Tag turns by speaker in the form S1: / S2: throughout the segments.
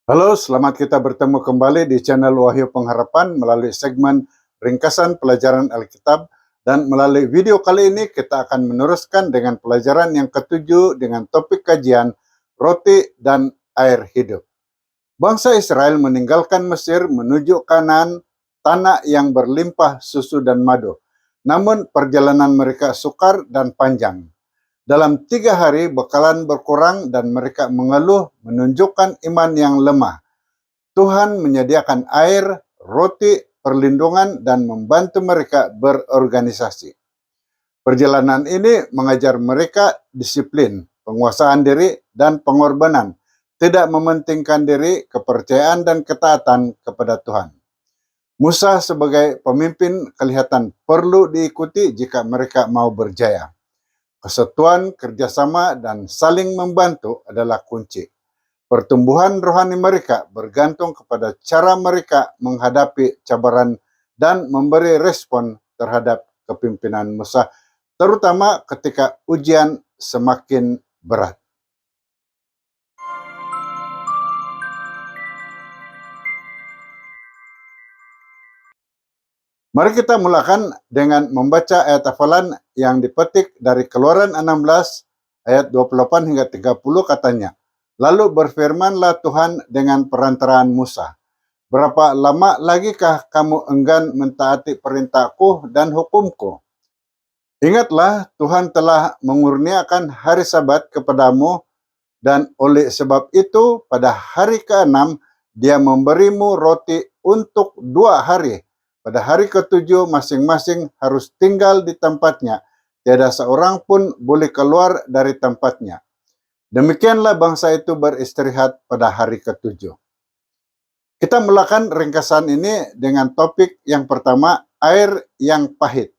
S1: Halo, selamat kita bertemu kembali di channel Wahyu Pengharapan melalui segmen ringkasan pelajaran Alkitab, dan melalui video kali ini kita akan meneruskan dengan pelajaran yang ketujuh dengan topik kajian roti dan air hidup. Bangsa Israel meninggalkan Mesir menuju Kanaan, tanah yang berlimpah susu dan madu. Namun perjalanan mereka sukar dan panjang. Dalam 3 hari bekalan berkurang dan mereka mengeluh, menunjukkan iman yang lemah. Tuhan menyediakan air, roti, perlindungan, dan membantu mereka berorganisasi. Perjalanan ini mengajar mereka disiplin, penguasaan diri, dan pengorbanan, tidak mementingkan diri, kepercayaan, dan ketaatan kepada Tuhan. Musa sebagai pemimpin kelihatan perlu diikuti jika mereka mau berjaya. Kesatuan, kerjasama, dan saling membantu adalah kunci. Pertumbuhan rohani mereka bergantung kepada cara mereka menghadapi cabaran dan memberi respon terhadap kepimpinan Musa, terutama ketika ujian semakin berat. Mari kita mulakan dengan membaca ayat hafalan yang dipetik dari Keluaran 16 ayat 28 hingga 30. Katanya, "Lalu berfirmanlah Tuhan dengan perantaraan Musa, berapa lama lagikah kamu enggan mentaati perintahku dan hukumku? Ingatlah, Tuhan telah mengurniakan hari Sabat kepadamu, dan oleh sebab itu pada hari ke-6 dia memberimu roti untuk 2 hari. Pada hari ke-7 masing-masing harus tinggal di tempatnya. Tiada seorang pun boleh keluar dari tempatnya. Demikianlah bangsa itu beristirahat pada hari ke-7. Kita mulakan ringkasan ini dengan topik yang pertama, air yang pahit.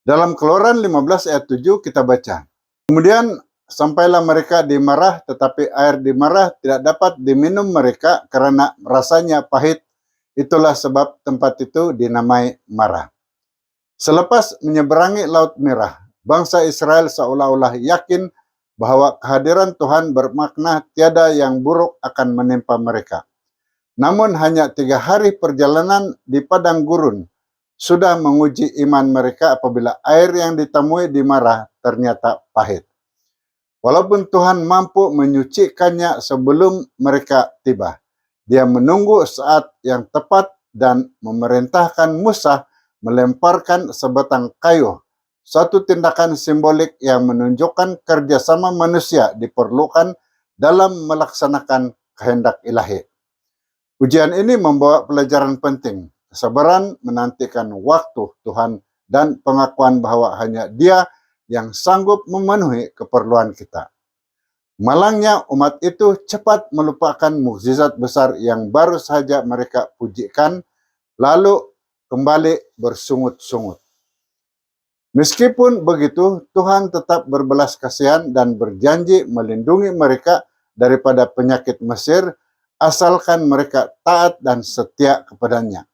S1: Dalam Keluaran 15 ayat 7 kita baca, "Kemudian sampailah mereka di Marah, tetapi air di Marah tidak dapat diminum mereka karena rasanya pahit. Itulah sebab tempat itu dinamai Marah." Selepas menyeberangi Laut Merah, bangsa Israel seolah-olah yakin bahwa kehadiran Tuhan bermakna tiada yang buruk akan menimpa mereka. Namun hanya 3 hari perjalanan di padang gurun sudah menguji iman mereka apabila air yang ditemui di Marah ternyata pahit. Walaupun Tuhan mampu menyucikannya sebelum mereka tiba, Dia menunggu saat yang tepat dan memerintahkan Musa melemparkan sebatang kayu, satu tindakan simbolik yang menunjukkan kerjasama manusia diperlukan dalam melaksanakan kehendak ilahi. Ujian ini membawa pelajaran penting, kesabaran menantikan waktu Tuhan, dan pengakuan bahwa hanya Dia yang sanggup memenuhi keperluan kita. Malangnya umat itu cepat melupakan mukjizat besar yang baru saja mereka pujikan, lalu kembali bersungut-sungut. Meskipun begitu, Tuhan tetap berbelas kasihan dan berjanji melindungi mereka daripada penyakit Mesir, asalkan mereka taat dan setia kepadanya.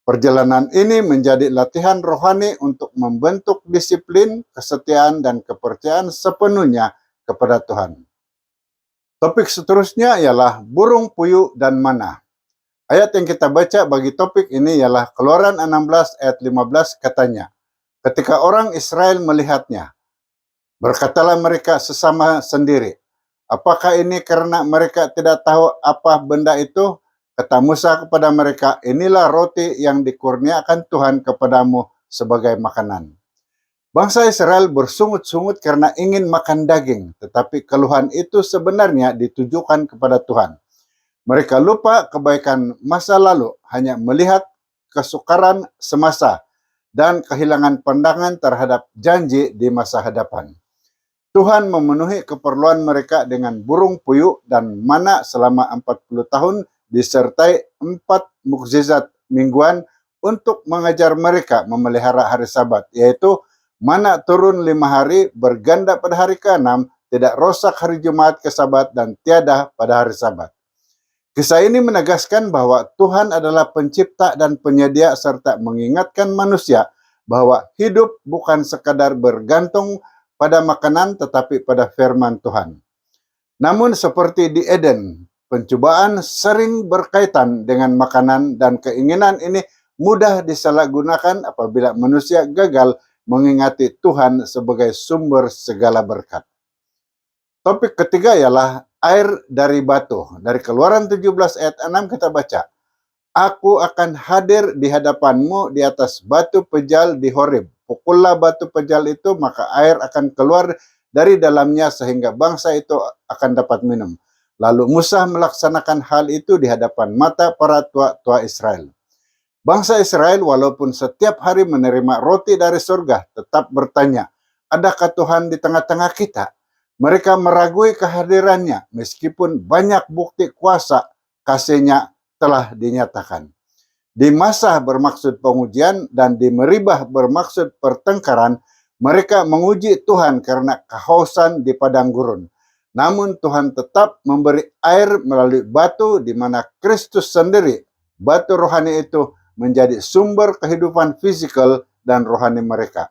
S1: Perjalanan ini menjadi latihan rohani untuk membentuk disiplin, kesetiaan, dan kepercayaan sepenuhnya kepada Tuhan. Topik seterusnya ialah burung puyuh dan mana. Ayat yang kita baca bagi topik ini ialah Keluaran 16 ayat 15, katanya, "Ketika orang Israel melihatnya, berkatalah mereka sesama sendiri, apakah ini karena mereka tidak tahu apa benda itu? Kata Musa kepada mereka, inilah roti yang dikurniakan Tuhan kepadamu sebagai makanan." Bangsa Israel bersungut-sungut karena ingin makan daging, tetapi keluhan itu sebenarnya ditujukan kepada Tuhan. Mereka lupa kebaikan masa lalu, hanya melihat kesukaran semasa dan kehilangan pandangan terhadap janji di masa hadapan. Tuhan memenuhi keperluan mereka dengan burung puyuh dan mana selama 40 tahun disertai 4 mukjizat mingguan untuk mengajar mereka memelihara hari Sabat, yaitu mana turun 5 hari, berganda pada hari ke-6, tidak rosak hari Jumat ke Sabat, dan tiada pada hari Sabat. Kisah ini menegaskan bahwa Tuhan adalah pencipta dan penyedia serta mengingatkan manusia bahwa hidup bukan sekadar bergantung pada makanan tetapi pada firman Tuhan. Namun seperti di Eden, pencobaan sering berkaitan dengan makanan dan keinginan ini mudah disalahgunakan apabila manusia gagal mengingati Tuhan sebagai sumber segala berkat. Topik ketiga ialah air dari batu. Dari Keluaran 17 ayat 6 kita baca, Aku akan hadir di hadapanmu di atas batu pejal di Horeb. Pukullah batu pejal itu, maka air akan keluar dari dalamnya sehingga bangsa itu akan dapat minum. Lalu Musa melaksanakan hal itu di hadapan mata para tua-tua Israel. Bangsa Israel walaupun setiap hari menerima roti dari surga, tetap bertanya, adakah Tuhan di tengah-tengah kita? Mereka meragui kehadirannya meskipun banyak bukti kuasa kasihnya telah dinyatakan. Di masa bermaksud pengujian dan di meribah bermaksud pertengkaran, mereka menguji Tuhan karena kehausan di padang gurun. Namun Tuhan tetap memberi air melalui batu di mana Kristus sendiri, batu rohani itu, menjadi sumber kehidupan fisikal dan rohani mereka.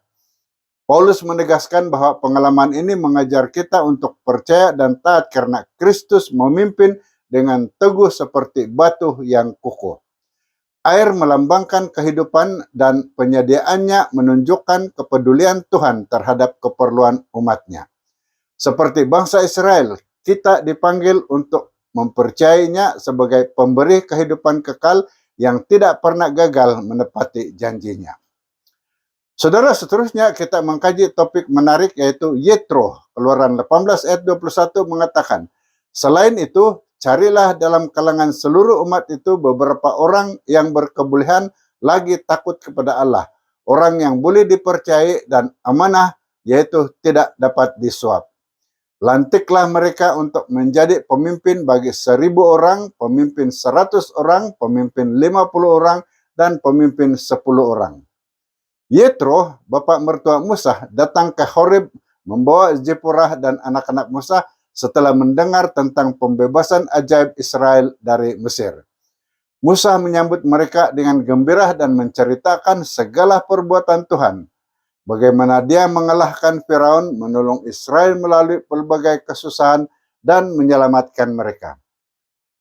S1: Paulus menegaskan bahwa pengalaman ini mengajar kita untuk percaya dan taat karena Kristus memimpin dengan teguh seperti batu yang kukuh. Air melambangkan kehidupan dan penyediaannya menunjukkan kepedulian Tuhan terhadap keperluan umatnya. Seperti bangsa Israel, kita dipanggil untuk mempercayainya sebagai pemberi kehidupan kekal yang tidak pernah gagal menepati janjinya. Saudara, seterusnya kita mengkaji topik menarik yaitu Yetro. Keluaran 18 ayat 21 mengatakan, selain itu, carilah dalam kalangan seluruh umat itu beberapa orang yang berkebolehan lagi takut kepada Allah. Orang yang boleh dipercayai dan amanah, yaitu tidak dapat disuap. Lantiklah mereka untuk menjadi pemimpin bagi 1.000 orang, pemimpin 100 orang, pemimpin 50 orang, dan pemimpin 10 orang. Yetro, bapak mertua Musa, datang ke Horeb membawa Zipporah dan anak-anak Musa setelah mendengar tentang pembebasan ajaib Israel dari Mesir. Musa menyambut mereka dengan gembira dan menceritakan segala perbuatan Tuhan. Bagaimana dia mengalahkan Firaun, menolong Israel melalui pelbagai kesusahan, dan menyelamatkan mereka.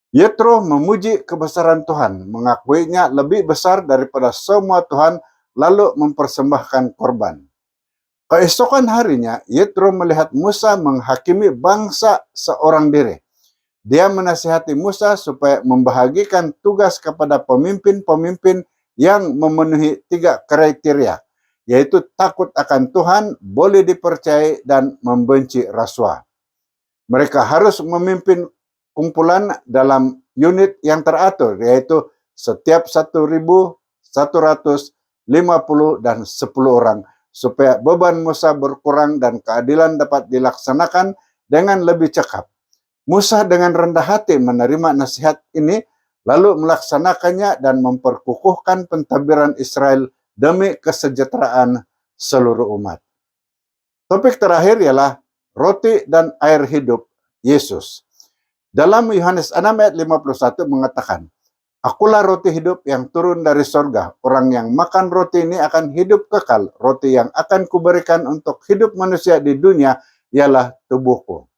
S1: Yetro memuji kebesaran Tuhan, mengakuinya lebih besar daripada semua Tuhan, lalu mempersembahkan korban. Keesokan harinya, Yetro melihat Musa menghakimi bangsa seorang diri. Dia menasihati Musa supaya membahagikan tugas kepada pemimpin-pemimpin yang memenuhi 3 kriteria, yaitu takut akan Tuhan, boleh dipercayai, dan membenci rasuah. Mereka harus memimpin kumpulan dalam unit yang teratur, yaitu setiap 1.150 dan 10 orang, supaya beban Musa berkurang dan keadilan dapat dilaksanakan dengan lebih cekap. Musa dengan rendah hati menerima nasihat ini, lalu melaksanakannya dan memperkukuhkan pentadbiran Israel demi kesejahteraan seluruh umat. Topik terakhir ialah roti dan air hidup Yesus. Dalam Yohanes 6 ayat 51 mengatakan, Akulah roti hidup yang turun dari sorga. Orang yang makan roti ini akan hidup kekal. Roti yang akan kuberikan untuk hidup manusia di dunia ialah tubuhku.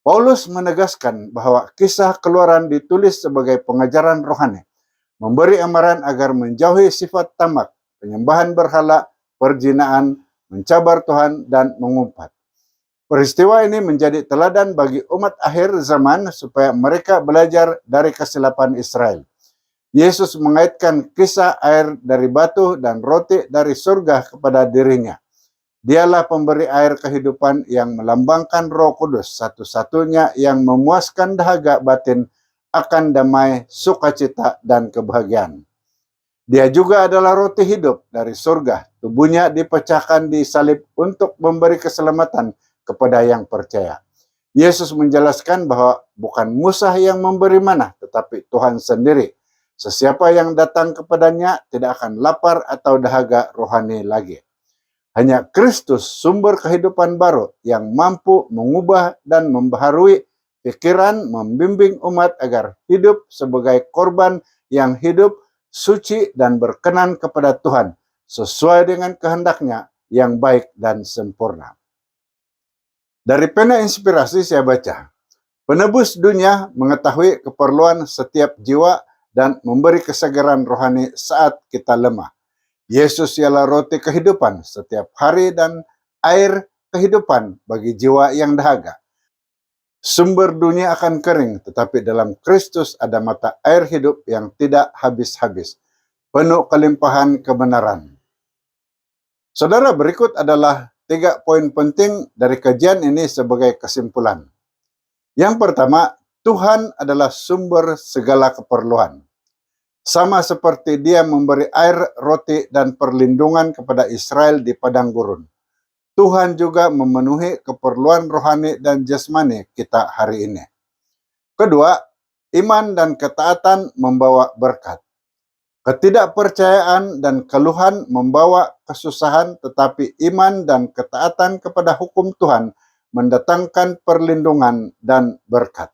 S1: Paulus menegaskan bahwa kisah Keluaran ditulis sebagai pengajaran rohani, memberi amaran agar menjauhi sifat tamak, penyembahan berhala, perzinaan, mencabar Tuhan, dan mengumpat. Peristiwa ini menjadi teladan bagi umat akhir zaman supaya mereka belajar dari kesilapan Israel. Yesus mengaitkan kisah air dari batu dan roti dari surga kepada dirinya. Dialah pemberi air kehidupan yang melambangkan Roh Kudus, satu-satunya yang memuaskan dahaga batin akan damai, sukacita, dan kebahagiaan. Dia juga adalah roti hidup dari surga. Tubuhnya dipecahkan di salib untuk memberi keselamatan kepada yang percaya. Yesus menjelaskan bahwa bukan Musa yang memberi manna, tetapi Tuhan sendiri. Sesiapa yang datang kepadanya tidak akan lapar atau dahaga rohani lagi. Hanya Kristus, sumber kehidupan baru, yang mampu mengubah dan membaharui pikiran, membimbing umat agar hidup sebagai korban yang hidup, suci, dan berkenan kepada Tuhan, sesuai dengan kehendaknya yang baik dan sempurna. Dari pena inspirasi saya baca, Penebus dunia mengetahui keperluan setiap jiwa dan memberi kesegaran rohani saat kita lemah. Yesus ialah roti kehidupan setiap hari dan air kehidupan bagi jiwa yang dahaga. Sumber dunia akan kering, tetapi dalam Kristus ada mata air hidup yang tidak habis-habis, penuh kelimpahan kebenaran. Saudara, berikut adalah 3 poin penting dari kajian ini sebagai kesimpulan. Yang pertama, Tuhan adalah sumber segala keperluan. Sama seperti Dia memberi air, roti, dan perlindungan kepada Israel di padang gurun, Tuhan juga memenuhi keperluan rohani dan jasmani kita hari ini. Kedua, iman dan ketaatan membawa berkat. Ketidakpercayaan dan keluhan membawa kesusahan, tetapi iman dan ketaatan kepada hukum Tuhan mendatangkan perlindungan dan berkat.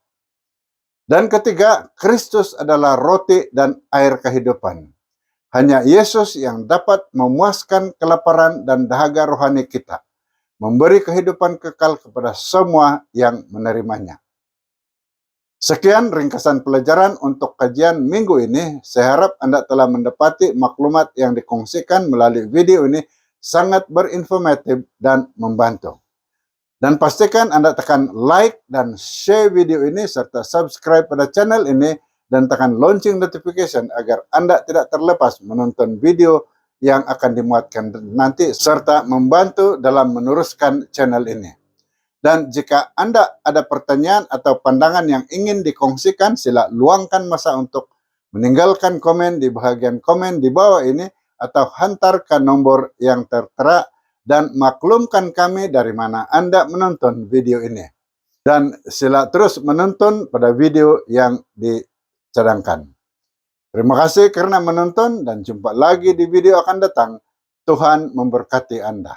S1: Dan ketiga, Kristus adalah roti dan air kehidupan. Hanya Yesus yang dapat memuaskan kelaparan dan dahaga rohani kita, memberi kehidupan kekal kepada semua yang menerimanya. Sekian ringkasan pelajaran untuk kajian minggu ini. Saya harap Anda telah mendapati maklumat yang dikongsikan melalui video ini sangat berinformatif dan membantu. Dan pastikan Anda tekan like dan share video ini serta subscribe pada channel ini dan tekan lonceng notification agar Anda tidak terlepas menonton video yang akan dimuatkan nanti serta membantu dalam meneruskan channel ini. Dan jika Anda ada pertanyaan atau pandangan yang ingin dikongsikan, sila luangkan masa untuk meninggalkan komen di bagian komen di bawah ini atau hantarkan nomor yang tertera dan maklumkan kami dari mana Anda menonton video ini. Dan sila terus menonton pada video yang dicadangkan. Terima kasih karena menonton dan jumpa lagi di video akan datang. Tuhan memberkati Anda.